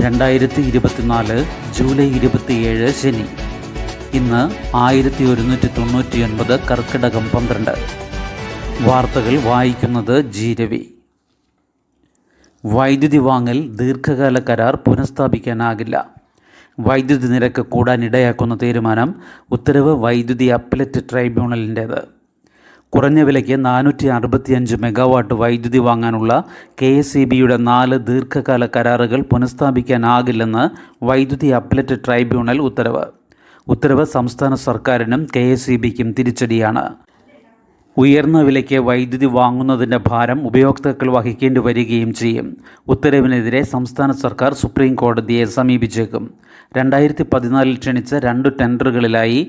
2024 July 27 ശനി. ഇന്ന് 1199 കർക്കിടകം 12. വാർത്തകൾ വായിക്കുന്നത് ജി രവി. വൈദ്യുതി വാങ്ങൽ ദീർഘകാല കരാർ പുനഃസ്ഥാപിക്കാനാകില്ല. വൈദ്യുതി നിരക്ക് കൂടാനിടയാക്കുന്ന തീരുമാനം. ഉത്തരവ് വൈദ്യുതി അപ്പലറ്റ് ട്രൈബ്യൂണലിൻ്റേത്. കുറഞ്ഞ വിലയ്ക്ക് 465 മെഗാവാട്ട് വൈദ്യുതി വാങ്ങാനുള്ള KSEBയുടെ 4 ദീർഘകാല കരാറുകൾ പുനഃസ്ഥാപിക്കാനാകില്ലെന്ന് വൈദ്യുതി അപ്പലറ്റ് ട്രൈബ്യൂണൽ ഉത്തരവ് സംസ്ഥാന സർക്കാരിനും KSEBയ്ക്കും തിരിച്ചടിയാണ്. ഉയർന്ന വിലയ്ക്ക് വൈദ്യുതി വാങ്ങുന്നതിൻ്റെ ഭാരം ഉപയോക്താക്കൾ വഹിക്കേണ്ടി വരികയും ചെയ്യും. ഉത്തരവിനെതിരെ സംസ്ഥാന സർക്കാർ സുപ്രീം കോടതിയെ സമീപിച്ചേക്കും. 2014 ക്ഷണിച്ച 2 ടെൻഡറുകളിലായി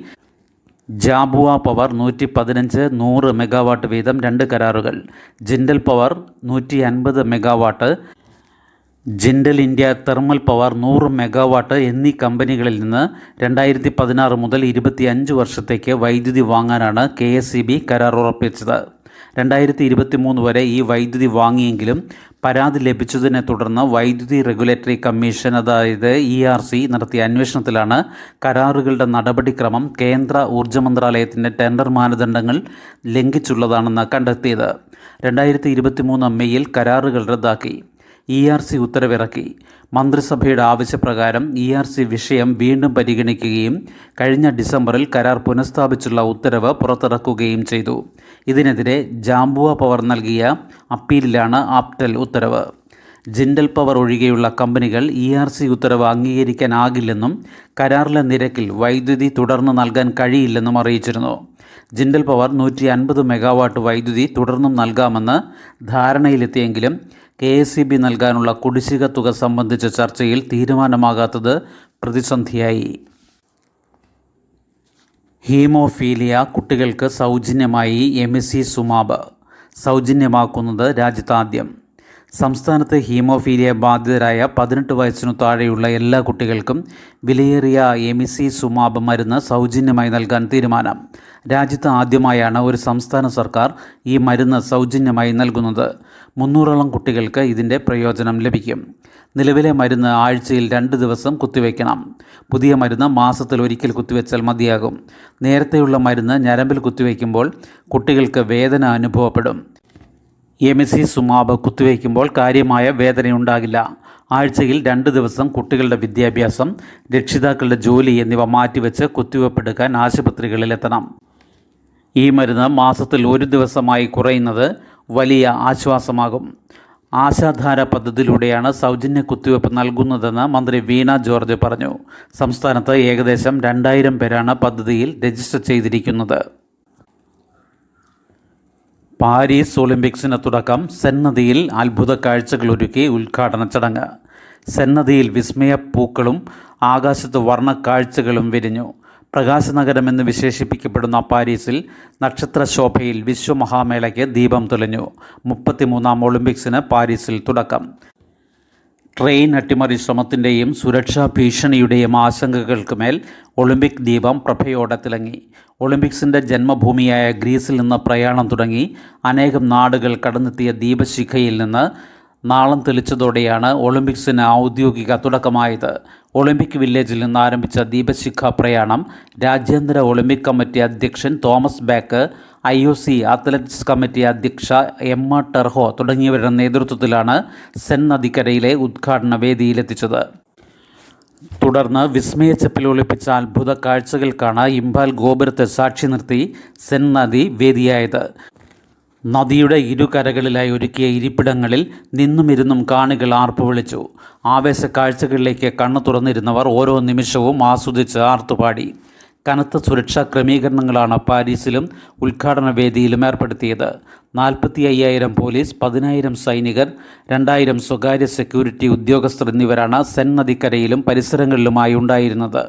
ജാബുവ പവർ 115-100 മെഗാവാട്ട് വീതം 2 കരാറുകൾ, Jindal power 150 megawatt, Jindal India thermal power 100 megawatt എന്നീ കമ്പനികളിൽ നിന്ന് 2016 മുതൽ 25 വർഷത്തേക്ക് വൈദ്യുതി വാങ്ങാനാണ് KSEB കരാർ ഉറപ്പിച്ചത്. 2023 വരെ ഈ വൈദ്യുതി വാങ്ങിയെങ്കിലും പരാതി ലഭിച്ചതിനെ തുടർന്ന് വൈദ്യുതി റെഗുലേറ്ററി കമ്മീഷൻ അതായത് ERC നടത്തിയ അന്വേഷണത്തിലാണ് കരാറുകളുടെ നടപടിക്രമം കേന്ദ്ര ഊർജ്ജ മന്ത്രാലയത്തിൻ്റെ ടെൻഡർ മാനദണ്ഡങ്ങൾ ലംഘിച്ചുള്ളതാണെന്ന് കണ്ടെത്തിയത്. 2023 മെയ്യിൽ കരാറുകൾ റദ്ദാക്കി. ERC ഉത്തരവിറക്കി. മന്ത്രിസഭയുടെ ആവശ്യപ്രകാരം ERC വിഷയം വീണ്ടും പരിഗണിക്കുകയും കഴിഞ്ഞ ഡിസംബറിൽ കരാർ പുനഃസ്ഥാപിച്ചുള്ള ഉത്തരവ് പുറത്തിറക്കുകയും ചെയ്തു. ഇതിനെതിരെ ജാംബുവ പവർ നൽകിയ അപ്പീലിലാണ് ആപ്റ്റൽ ഉത്തരവ്. ജിൻഡൽ പവർ ഒഴികെയുള്ള കമ്പനികൾ ERC ഉത്തരവ് അംഗീകരിക്കാനാകില്ലെന്നും കരാറിലെ നിരക്കിൽ വൈദ്യുതി തുടർന്ന് നൽകാൻ കഴിയില്ലെന്നും അറിയിച്ചിരുന്നു. ജിൻഡൽ പവർ 150 മെഗാവാട്ട് വൈദ്യുതി തുടർന്നും നൽകാമെന്ന് ധാരണയിലെത്തിയെങ്കിലും KSEB നൽകാനുള്ള കുടിശ്ശിക തുക സംബന്ധിച്ച ചർച്ചയിൽ തീരുമാനമാകാത്തത് പ്രതിസന്ധിയായി. ഹീമോഫീലിയ കുട്ടികൾക്ക് സൗജന്യമായി എമിസിസുമാബ് സൗജന്യമാക്കുന്നത് രാജ്യത്താദ്യം. സംസ്ഥാനത്ത് ഹീമോഫീലിയ ബാധിതരായ 18 വയസ്സിനു താഴെയുള്ള എല്ലാ കുട്ടികൾക്കും വിലയേറിയ എമിസിസുമാബ് മരുന്ന് സൗജന്യമായി നൽകാൻ തീരുമാനം. രാജ്യത്ത് ആദ്യമായാണ് ഒരു സംസ്ഥാന സർക്കാർ ഈ മരുന്ന് സൗജന്യമായി നൽകുന്നത്. 300ഓളം കുട്ടികൾക്ക് ഇതിൻ്റെ പ്രയോജനം ലഭിക്കും. നിലവിലെ മരുന്ന് ആഴ്ചയിൽ 2 ദിവസം കുത്തിവയ്ക്കണം. പുതിയ മരുന്ന് മാസത്തിൽ ഒരിക്കൽ കുത്തിവെച്ചാൽ മതിയാകും. നേരത്തെയുള്ള മരുന്ന് ഞരമ്പിൽ കുത്തിവയ്ക്കുമ്പോൾ കുട്ടികൾക്ക് വേദന അനുഭവപ്പെടും. എമിസിസുമാബ് കുത്തിവയ്ക്കുമ്പോൾ കാര്യമായ വേദനയുണ്ടാകില്ല. ആഴ്ചയിൽ 2 ദിവസം കുട്ടികളുടെ വിദ്യാഭ്യാസം, രക്ഷിതാക്കളുടെ ജോലി എന്നിവ മാറ്റിവെച്ച് കുത്തിവയ്പ്പെടുക്കാൻ ആശുപത്രികളിലെത്തണം. ഈ മരുന്ന് മാസത്തിൽ 1 ദിവസമായി കുറയുന്നത് വലിയ ആശ്വാസമാകും. ആശാധാര പദ്ധതിയിലൂടെയാണ് സൗജന്യ കുത്തിവയ്പ്പ് നൽകുന്നതെന്ന് മന്ത്രി വീണ ജോർജ് പറഞ്ഞു. സംസ്ഥാനത്ത് ഏകദേശം 2000 പേരാണ് പദ്ധതിയിൽ രജിസ്റ്റർ ചെയ്തിരിക്കുന്നത്. പാരീസ് ഒളിമ്പിക്സിന് തുടക്കം. സെൻ നദിയിൽ അത്ഭുത കാഴ്ചകളൊരുക്കി ഉദ്ഘാടന ചടങ്ങ്. സെൻ നദിയിൽ വിസ്മയപ്പൂക്കളും ആകാശത്ത് വർണ്ണക്കാഴ്ചകളും വിരിഞ്ഞു. പ്രകാശനഗരമെന്ന് വിശേഷിപ്പിക്കപ്പെടുന്ന പാരീസിൽ നക്ഷത്രശോഭയിൽ വിശ്വമഹാമേളയ്ക്ക് ദീപം തെളിഞ്ഞു. 33ാം ഒളിമ്പിക്സിന് പാരീസിൽ തുടക്കം. ട്രെയിൻ അട്ടിമറി ശ്രമത്തിൻ്റെയും സുരക്ഷാ ഭീഷണിയുടെയും ആശങ്കകൾക്ക് മേൽ ഒളിമ്പിക് ദീപം പ്രഭയോടെ തിളങ്ങി. ഒളിമ്പിക്സിൻ്റെ ജന്മഭൂമിയായ ഗ്രീസിൽ നിന്ന് പ്രയാണം തുടങ്ങി അനേകം നാടുകൾ കടന്നെത്തിയ ദീപശിഖയിൽ നിന്ന് നാളം തെളിച്ചതോടെയാണ് ഒളിമ്പിക്സിന് ഔദ്യോഗിക തുടക്കമായത്. ഒളിമ്പിക് വില്ലേജിൽ നിന്ന് ആരംഭിച്ച ദീപശിഖ പ്രയാണം രാജ്യാന്തര ഒളിമ്പിക് കമ്മിറ്റി അധ്യക്ഷൻ Thomas back, IOC athletics committee അധ്യക്ഷ എമ്മ ടെർഹോ തുടങ്ങിയവരുടെ നേതൃത്വത്തിലാണ് സെൻ നദിക്കരയിലെ ഉദ്ഘാടന വേദിയിലെത്തിച്ചത്. തുടർന്ന് വിസ്മയച്ചപ്പിൽ ഒളിപ്പിച്ച അത്ഭുത കാഴ്ചകൾക്കാണ് ഇംഫാൽ ഗോപുരത്തെ സാക്ഷി നിർത്തി സെൻ നദി വേദിയായത്. നദിയുടെ ഇരുകരകളിലായി ഒരുക്കിയ ഇരിപ്പിടങ്ങളിൽ നിന്നുമിരുന്നും കാണികൾ ആർപ്പ് വിളിച്ചു. ആവേശ കാഴ്ചകളിലേക്ക് കണ്ണു തുറന്നിരുന്നവർ ഓരോ നിമിഷവും ആസ്വദിച്ച് ആർത്തുപാടി. കനത്ത സുരക്ഷാ ക്രമീകരണങ്ങളാണ് പാരീസിലും ഉദ്ഘാടന വേദിയിലും ഏർപ്പെടുത്തിയത്. 45,000 പോലീസ്, 10,000 സൈനികർ, 2,000 സ്വകാര്യ സെക്യൂരിറ്റി ഉദ്യോഗസ്ഥർ എന്നിവരാണ് സെൻ നദിക്കരയിലും പരിസരങ്ങളിലുമായി ഉണ്ടായിരുന്നത്.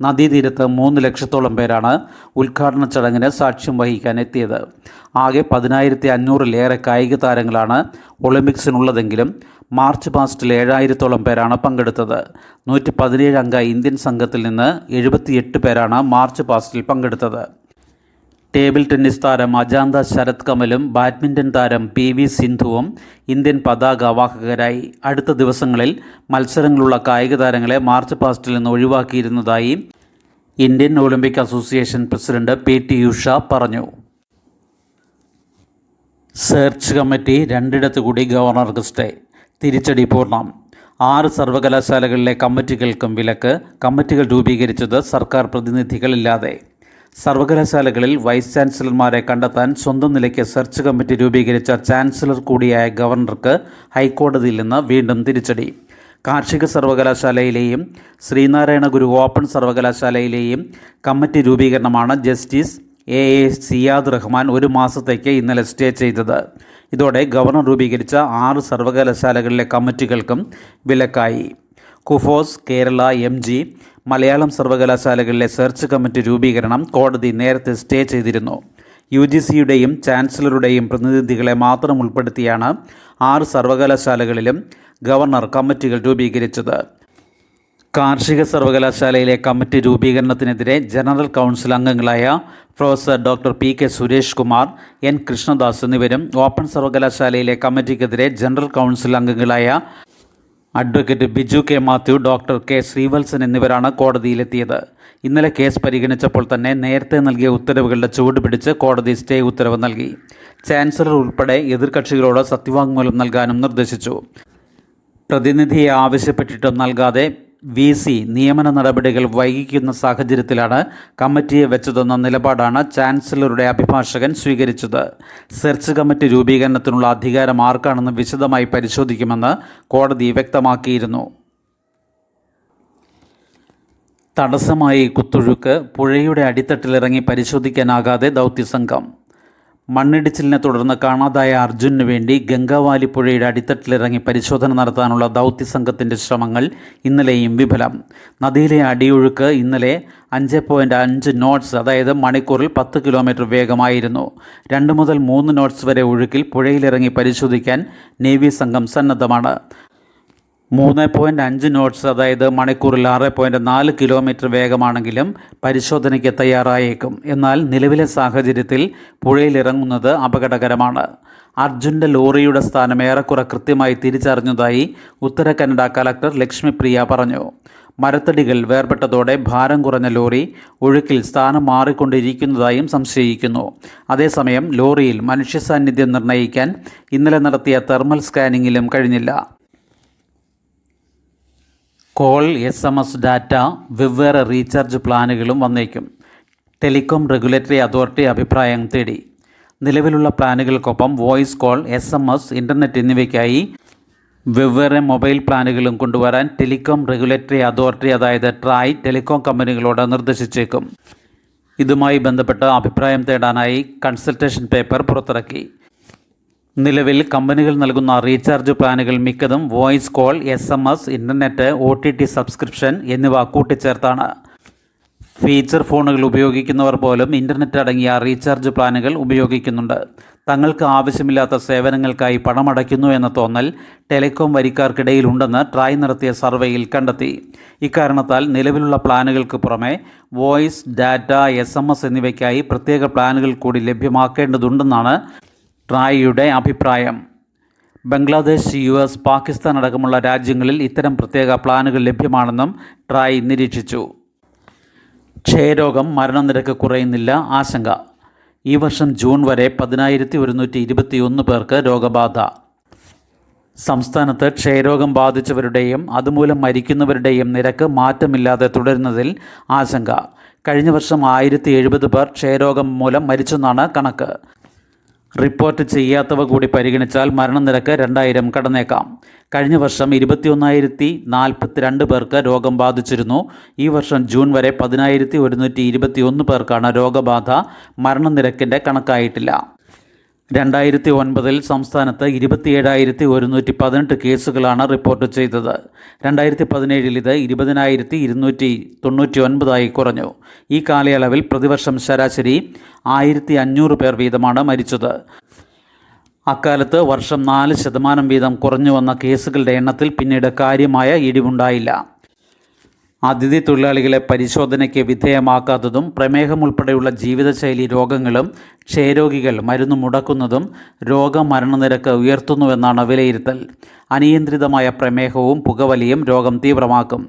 നദീതീരത്ത് 3 ലക്ഷത്തോളം പേരാണ് ഉദ്ഘാടന ചടങ്ങിന് സാക്ഷ്യം വഹിക്കാൻ എത്തിയത്. ആകെ 10,500-ലേറെ കായിക താരങ്ങളാണ് ഒളിമ്പിക്സിനുള്ളതെങ്കിലും മാർച്ച് പാസ്റ്റിൽ 7,000-ഓളം പേരാണ് പങ്കെടുത്തത്. 117 അംഗ ഇന്ത്യൻ സംഘത്തിൽ നിന്ന് 78 പേരാണ് മാർച്ച് പാസ്റ്റിൽ പങ്കെടുത്തത്. ടേബിൾ ടെന്നീസ് താരം അജാന്ത ശരത് കമലും ബാഡ്മിൻ്റൺ താരം PV സിന്ധുവും ഇന്ത്യൻ പതാകവാഹകരായി. അടുത്ത ദിവസങ്ങളിൽ മത്സരങ്ങളുള്ള കായിക താരങ്ങളെ മാർച്ച് പാസ്റ്റിൽ നിന്ന് ഒഴിവാക്കിയിരുന്നതായി Indian Olympic Association president PT Usha പറഞ്ഞു. സെർച്ച് കമ്മിറ്റി രണ്ടിടത്തു കൂടി ഗവർണർക്ക് സ്റ്റേ. തിരിച്ചടി പൂർണ്ണം. 6 സർവകലാശാലകളിലെ കമ്മിറ്റികൾക്കും വിലക്ക്. കമ്മിറ്റികൾ രൂപീകരിച്ചത് സർക്കാർ പ്രതിനിധികളില്ലാതെ. സർവകലാശാലകളിൽ വൈസ് ചാൻസലർമാരെ കണ്ടെത്താൻ സ്വന്തം നിലയ്ക്ക് സെർച്ച് കമ്മിറ്റി രൂപീകരിച്ച ചാൻസലർ കൂടിയായ ഗവർണർക്ക് ഹൈക്കോടതിയിൽ നിന്ന് വീണ്ടും തിരിച്ചടി. കാർഷിക സർവകലാശാലയിലെയും ശ്രീനാരായണ ഗുരു ഓപ്പൺ സർവകലാശാലയിലെയും കമ്മിറ്റി രൂപീകരണമാണ് ജസ്റ്റിസ് A സിയാദ് റഹ്മാൻ 1 മാസത്തേക്ക് ഇന്നലെ സ്റ്റേ ചെയ്തത്. ഇതോടെ ഗവർണർ രൂപീകരിച്ച 6 സർവകലാശാലകളിലെ കമ്മിറ്റികൾക്കും വിലക്കായി. കുഫോസ്, കേരള, MG, മലയാളം സർവകലാശാലകളിലെ സെർച്ച് കമ്മിറ്റി രൂപീകരണം കോടതി നേരത്തെ സ്റ്റേ ചെയ്തിരുന്നു. UGCയുടെയും ചാൻസലറുടെയും പ്രതിനിധികളെ മാത്രം ഉൾപ്പെടുത്തിയാണ് 6 സർവകലാശാലകളിലും ഗവർണർ കമ്മിറ്റികൾ രൂപീകരിച്ചത്. കാർഷിക സർവകലാശാലയിലെ കമ്മിറ്റി രൂപീകരണത്തിനെതിരെ ജനറൽ കൗൺസിൽ അംഗങ്ങളായ professor doctor PK Suresh Kumar, N Krishnadas എന്നിവരും ഓപ്പൺ സർവകലാശാലയിലെ കമ്മിറ്റിക്കെതിരെ ജനറൽ കൗൺസിൽ അംഗങ്ങളായ advocate Biju K Mathew, doctor K Sreevalsan എന്നിവരാണ് കോടതിയിലെത്തിയത്. ഇന്നലെ കേസ് പരിഗണിച്ചപ്പോൾ തന്നെ നേരത്തെ നൽകിയ ഉത്തരവുകളുടെ ചുവട് പിടിച്ച് കോടതി സ്റ്റേ ഉത്തരവ് നൽകി. ചാൻസലർ ഉൾപ്പെടെ എതിർകക്ഷികളോട് സത്യവാങ്മൂലം നൽകാനും നിർദ്ദേശിച്ചു. പ്രതിനിധിയെ ആവശ്യപ്പെട്ടിട്ടും നൽകാതെ VC നിയമന നടപടികൾ വൈകിക്കുന്ന സാഹചര്യത്തിലാണ് കമ്മിറ്റിയെ വെച്ചതെന്ന നിലപാടാണ് ചാൻസലറുടെ അഭിഭാഷകൻ സ്വീകരിച്ചത്. സെർച്ച് കമ്മിറ്റി രൂപീകരണത്തിനുള്ള അധികാരം ആർക്കാണെന്ന് വിശദമായി പരിശോധിക്കുമെന്ന് കോടതി വ്യക്തമാക്കിയിരുന്നു. തടസ്സമായി കുത്തൊഴുക്ക്. പുഴയുടെ അടിത്തട്ടിലിറങ്ങി പരിശോധിക്കാനാകാതെ ദൗത്യസംഘം. മണ്ണിടിച്ചിലിനെ തുടർന്ന് കാണാതായ അർജുനു വേണ്ടി ഗംഗാവാലി പുഴയുടെ അടിത്തട്ടിലിറങ്ങി പരിശോധന നടത്താനുള്ള ദൗത്യസംഘത്തിൻ്റെ ശ്രമങ്ങൾ ഇന്നലെയും വിഫലം. നദിയിലെ അടിയൊഴുക്ക് ഇന്നലെ 5.5 നോട്ട്സ്, അതായത് മണിക്കൂറിൽ 10 കിലോമീറ്റർ വേഗമായിരുന്നു. 2 മുതൽ 3 നോട്ട്സ് വരെ ഒഴുക്കിൽ പുഴയിലിറങ്ങി പരിശോധിക്കാൻ നേവി സംഘം സന്നദ്ധമാണ്. 3.5 നോട്ട്സ്, അതായത് മണിക്കൂറിൽ 6.4 കിലോമീറ്റർ വേഗമാണെങ്കിലും പരിശോധനയ്ക്ക് തയ്യാറായേക്കും. എന്നാൽ നിലവിലെ സാഹചര്യത്തിൽ പുഴയിലിറങ്ങുന്നത് അപകടകരമാണ്. അർജുൻ്റെ ലോറിയുടെ സ്ഥാനം ഏറെക്കുറെ കൃത്യമായി തിരിച്ചറിഞ്ഞതായി ഉത്തര കന്നഡ കലക്ടർ ലക്ഷ്മിപ്രിയ പറഞ്ഞു. മരത്തടികൾ വേർപെട്ടതോടെ ഭാരം കുറഞ്ഞ ലോറി ഒഴുക്കിൽ സ്ഥാനം മാറിക്കൊണ്ടിരിക്കുന്നതായും സംശയിക്കുന്നു. അതേസമയം ലോറിയിൽ മനുഷ്യ സാന്നിധ്യം നിർണ്ണയിക്കാൻ ഇന്നലെ നടത്തിയ തെർമൽ സ്കാനിങ്ങിലും കഴിഞ്ഞില്ല. കോൾ, SMS ഡാറ്റ, വെവ്വേറെ റീചാർജ് പ്ലാനുകളും വന്നേക്കും. ടെലികോം റെഗുലേറ്ററി അതോറിറ്റി അഭിപ്രായം തേടി. നിലവിലുള്ള പ്ലാനുകൾക്കൊപ്പം വോയിസ് കോൾ, SMS, ഇൻ്റർനെറ്റ് എന്നിവയ്ക്കായി വെവ്വേറെ മൊബൈൽ പ്ലാനുകളും കൊണ്ടുവരാൻ ടെലികോം റെഗുലേറ്ററി അതോറിറ്റി, അതായത് ട്രായ്, ടെലികോം കമ്പനികളോട് നിർദ്ദേശിച്ചേക്കും. ഇതുമായി ബന്ധപ്പെട്ട് അഭിപ്രായം തേടാനായി കൺസൾട്ടേഷൻ പേപ്പർ പുറത്തിറക്കി. നിലവിൽ കമ്പനികൾ നൽകുന്ന റീചാർജ് പ്ലാനുകൾ മിക്കതും voice call, SMS, internet, OTT subscription എന്നിവ കൂട്ടിച്ചേർത്താണ്. ഫീച്ചർ ഫോണുകൾ ഉപയോഗിക്കുന്നവർ പോലും ഇൻ്റർനെറ്റ് അടങ്ങിയ റീചാർജ് പ്ലാനുകൾ ഉപയോഗിക്കുന്നുണ്ട്. തങ്ങൾക്ക് ആവശ്യമില്ലാത്ത സേവനങ്ങൾക്കായി പണമടയ്ക്കുന്നു എന്ന തോന്നൽ ടെലികോം വരിക്കാർക്കിടയിലുണ്ടെന്ന് ട്രായ് നടത്തിയ സർവേയിൽ കണ്ടെത്തി. ഇക്കാരണത്താൽ നിലവിലുള്ള പ്ലാനുകൾക്ക് പുറമെ വോയിസ്, ഡാറ്റ, SMS എന്നിവയ്ക്കായി പ്രത്യേക പ്ലാനുകൾ കൂടി ലഭ്യമാക്കേണ്ടതുണ്ടെന്നാണ് ട്രായിയുടെ അഭിപ്രായം. ബംഗ്ലാദേശ്, US, പാകിസ്ഥാൻ അടക്കമുള്ള രാജ്യങ്ങളിൽ ഇത്തരം പ്രത്യേക പ്ലാനുകൾ ലഭ്യമാണെന്നും ട്രായ് നിരീക്ഷിച്ചു. ക്ഷയരോഗം മരണനിരക്ക് കുറയുന്നില്ല, ആശങ്ക. ഈ വർഷം ജൂൺ വരെ 10,121 പേർക്ക് രോഗബാധ. സംസ്ഥാനത്ത് ക്ഷയരോഗം ബാധിച്ചവരുടെയും അതുമൂലം മരിക്കുന്നവരുടെയും നിരക്ക് മാറ്റമില്ലാതെ തുടരുന്നതിൽ ആശങ്ക. കഴിഞ്ഞ വർഷം 1070 പേർ ക്ഷയരോഗം മൂലം മരിച്ചെന്നാണ് കണക്ക്. റിപ്പോർട്ട് ചെയ്യാത്തവ കൂടി പരിഗണിച്ചാൽ മരണനിരക്ക് 2000 കടന്നേക്കാം. കഴിഞ്ഞ വർഷം 21,042 പേർക്ക് രോഗം ബാധിച്ചിരുന്നു. ഈ വർഷം ജൂൺ വരെ 10,121 പേർക്കാണ് രോഗബാധ. മരണനിരക്കിൻ്റെ കണക്കായിട്ടില്ല. 2009 സംസ്ഥാനത്ത് 27,118 കേസുകളാണ് റിപ്പോർട്ട് ചെയ്തത്. 2017 ഇത് 20,299 കുറഞ്ഞു. ഈ കാലയളവിൽ പ്രതിവർഷം ശരാശരി 1,500 പേർ വീതമാണ് മരിച്ചത്. അക്കാലത്ത് വർഷം 4% വീതം കുറഞ്ഞു വന്ന കേസുകളുടെ എണ്ണത്തിൽ പിന്നീട് കാര്യമായ ഇടിവുണ്ടായില്ല. അതിഥി തൊഴിലാളികളെ പരിശോധനയ്ക്ക് വിധേയമാക്കാത്തതും പ്രമേഹം ഉൾപ്പെടെയുള്ള ജീവിതശൈലി രോഗങ്ങളും ക്ഷയരോഗികൾ മരുന്ന് മുടക്കുന്നതും രോഗമരണനിരക്ക് ഉയർത്തുന്നുവെന്നാണ് വിലയിരുത്തൽ. അനിയന്ത്രിതമായ പ്രമേഹവും പുകവലിയും രോഗം തീവ്രമാക്കും.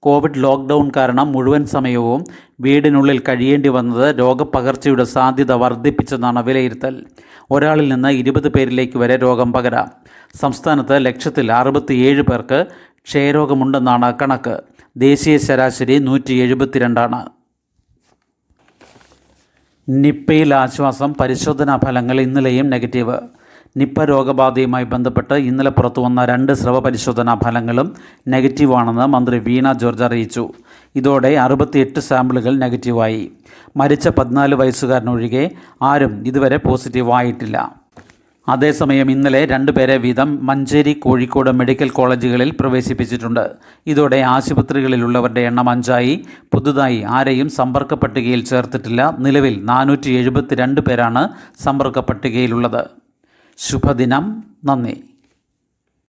കോവിഡ് ലോക്ക്ഡൗൺ കാരണം മുഴുവൻ സമയവും വീടിനുള്ളിൽ കഴിയേണ്ടി വന്നത് രോഗപകർച്ചയുടെ സാധ്യത വർദ്ധിപ്പിച്ചെന്നാണ് വിലയിരുത്തൽ. ഒരാളിൽ നിന്ന് 20 പേരിലേക്ക് വരെ രോഗം പകരാം. സംസ്ഥാനത്ത് 1,67,000 പേർക്ക് ക്ഷയരോഗമുണ്ടെന്നാണ് കണക്ക്. ദേശീയ ശരാശരി 172 നിപ്പയിൽ ആശ്വാസം. പരിശോധനാ ഫലങ്ങൾ ഇന്നലെയും നെഗറ്റീവ്. നിപ്പ രോഗബാധയുമായി ബന്ധപ്പെട്ട് ഇന്നലെ പുറത്തുവന്ന 2 സ്രവ പരിശോധനാ ഫലങ്ങളും നെഗറ്റീവാണെന്ന് മന്ത്രി വീണ ജോർജ് അറിയിച്ചു. ഇതോടെ 68 സാമ്പിളുകൾ നെഗറ്റീവായി. മരിച്ച 14 വയസ്സുകാരനൊഴികെ ആരും ഇതുവരെ പോസിറ്റീവായിട്ടില്ല. അതേസമയം ഇന്നലെ 2 പേരെ വീതം മഞ്ചേരി, കോഴിക്കോട് മെഡിക്കൽ കോളേജുകളിൽ പ്രവേശിപ്പിച്ചിട്ടുണ്ട്. ഇതോടെ ആശുപത്രികളിലുള്ളവരുടെ എണ്ണം 5ആയി. പുതുതായി ആരെയും സമ്പർക്ക പട്ടികയിൽ ചേർത്തിട്ടില്ല. നിലവിൽ 472 പേരാണ് സമ്പർക്ക പട്ടികയിലുള്ളത്. ശുഭദിനം. നന്ദി.